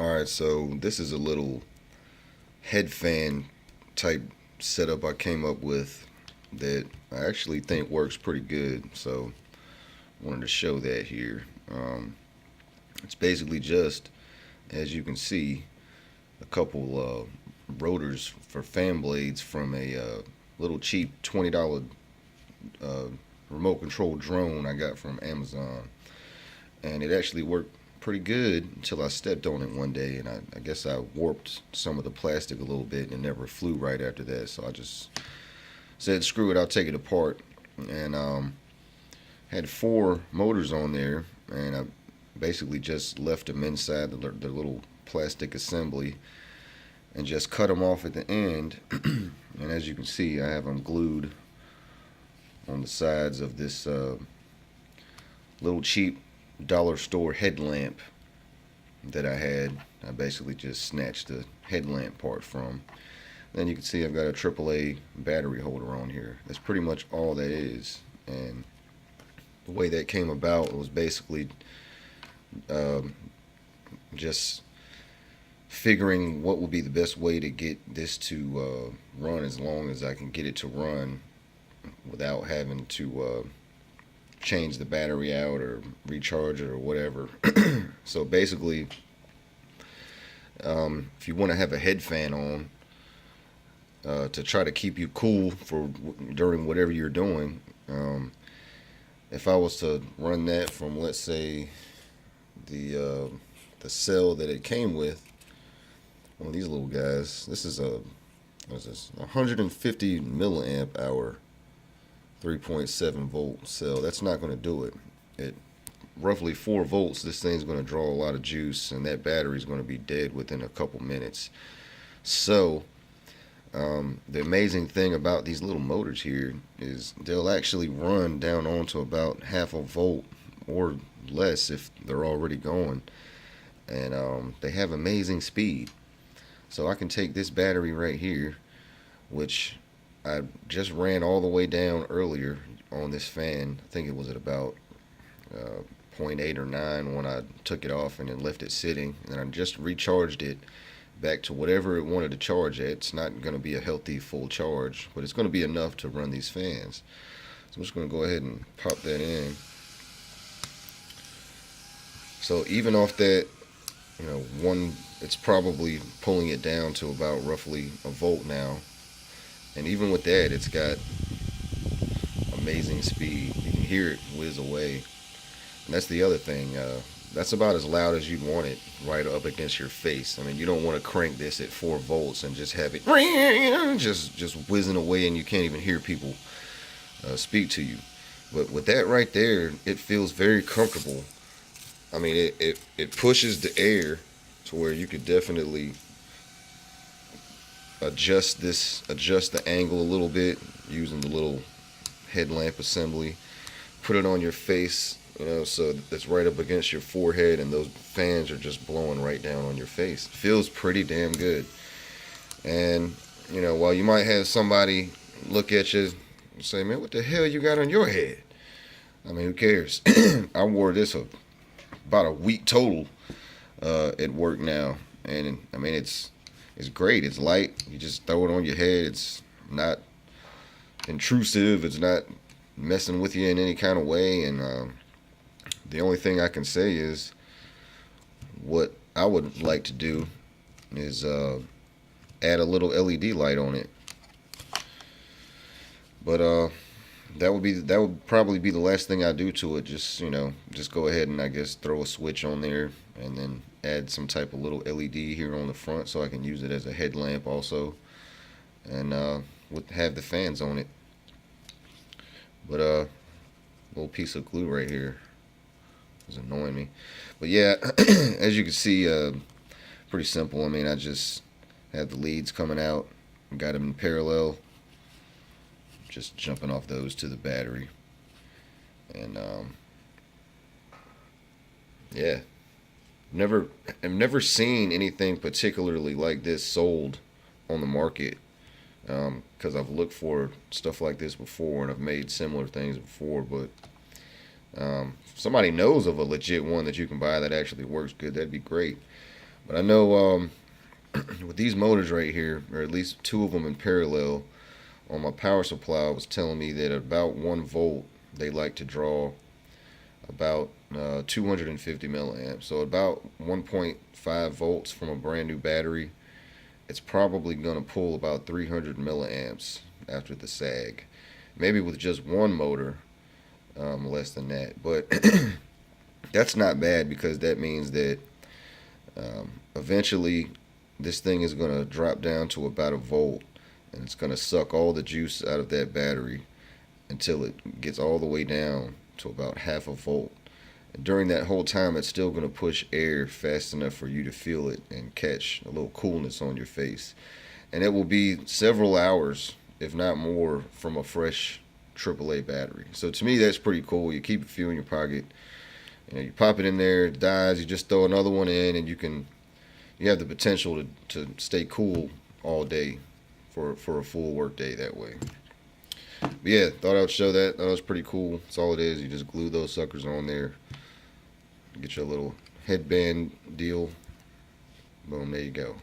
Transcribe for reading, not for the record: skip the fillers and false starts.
Alright, so this is a little head fan type setup I came up with that I actually think works pretty good. So I wanted to show that here. It's basically just, as you can see, a couple rotors for fan blades from a little cheap $20 uh, remote control drone I got from Amazon. And it actually worked pretty good until I stepped on it one day, and I guess I warped some of the plastic a little bit, and it never flew right after that. So I just said, "Screw it, I'll take it apart." And had four motors on there, and I basically just left them inside the little plastic assembly and just cut them off at the end. And as you can see, I have them glued on the sides of this little cheap dollar store headlamp that I had. I basically just snatched the headlamp part from. Then you can see I've got a AAA battery holder on here. That's pretty much all that is. And the way that came about was basically just figuring what would be the best way to get this to run as long as I can get it to run without having to change the battery out or recharge it or whatever. So basically, if you want to have a head fan on to try to keep you cool for during whatever you're doing, if I was to run that from, let's say, the cell that it came with, one of these little guys. This is a, what's this? 150 milliamp hour, 3.7 volt cell. That's not going to do it. At roughly 4 volts, this thing's going to draw a lot of juice, and that battery is going to be dead within a couple minutes. So the amazing thing about these little motors here is they'll actually run down onto about half a volt or less if they're already going, and they have amazing speed. So I can take this battery right here, which I just ran all the way down earlier on this fan. I think it was at about 0.8 or 9 when I took it off and then left it sitting, and I just recharged it back to whatever it wanted to charge at. It's not going to be a healthy full charge, but it's going to be enough to run these fans. So I'm just going to go ahead and pop that in. So even off that, it's probably pulling it down to about roughly a volt now. And even with that, it's got amazing speed. You can hear it whiz away. And that's the other thing. That's about as loud as you'd want it right up against your face. I mean, you don't want to crank this at 4 volts and just have it just whizzing away and you can't even hear people speak to you. But with that right there, it feels very comfortable. I mean, it pushes the air to where you could definitely adjust the angle a little bit using the little headlamp assembly. Put it on your face, so it's right up against your forehead, and those fans are just blowing right down on your face. Feels pretty damn good. And while you might have somebody look at you and say, "Man, what the hell you got on your head?" I mean, who cares? I wore this about a week total at work now, and I mean it's great. It's light. You just throw it on your head. It's not intrusive. It's not messing with you in any kind of way. And the only thing I can say is what I would like to do is add a little LED light on it. But that would probably be the last thing I do to it. Just go ahead and I guess throw a switch on there and then add some type of little LED here on the front so I can use it as a headlamp also, and have the fans on it. But little piece of glue right here is annoying me. But yeah, as you can see, pretty simple. I mean, I just have the leads coming out, got them in parallel, just jumping off those to the battery. And yeah, I've never seen anything particularly like this sold on the market, because I've looked for stuff like this before and I've made similar things before. But if somebody knows of a legit one that you can buy that actually works good, that'd be great. But I know with these motors right here, or at least two of them in parallel, on my power supply was telling me that at about 1 volt they like to draw about 250 milliamps. So about 1.5 volts from a brand new battery, it's probably going to pull about 300 milliamps after the sag. Maybe with just one motor, less than that. But that's not bad because that means that eventually this thing is going to drop down to about a volt, and it's going to suck all the juice out of that battery until it gets all the way down to about half a volt. And during that whole time, it's still going to push air fast enough for you to feel it and catch a little coolness on your face. And it will be several hours, if not more, from a fresh AAA battery. So to me, that's pretty cool. You keep a few in your pocket. You know, you pop it in there, it dies, you just throw another one in, and you have the potential to stay cool all day for a full work day that way. But yeah, thought I would show that. That was pretty cool. That's all it is. You just glue those suckers on there. Get your little headband deal. Boom, there you go.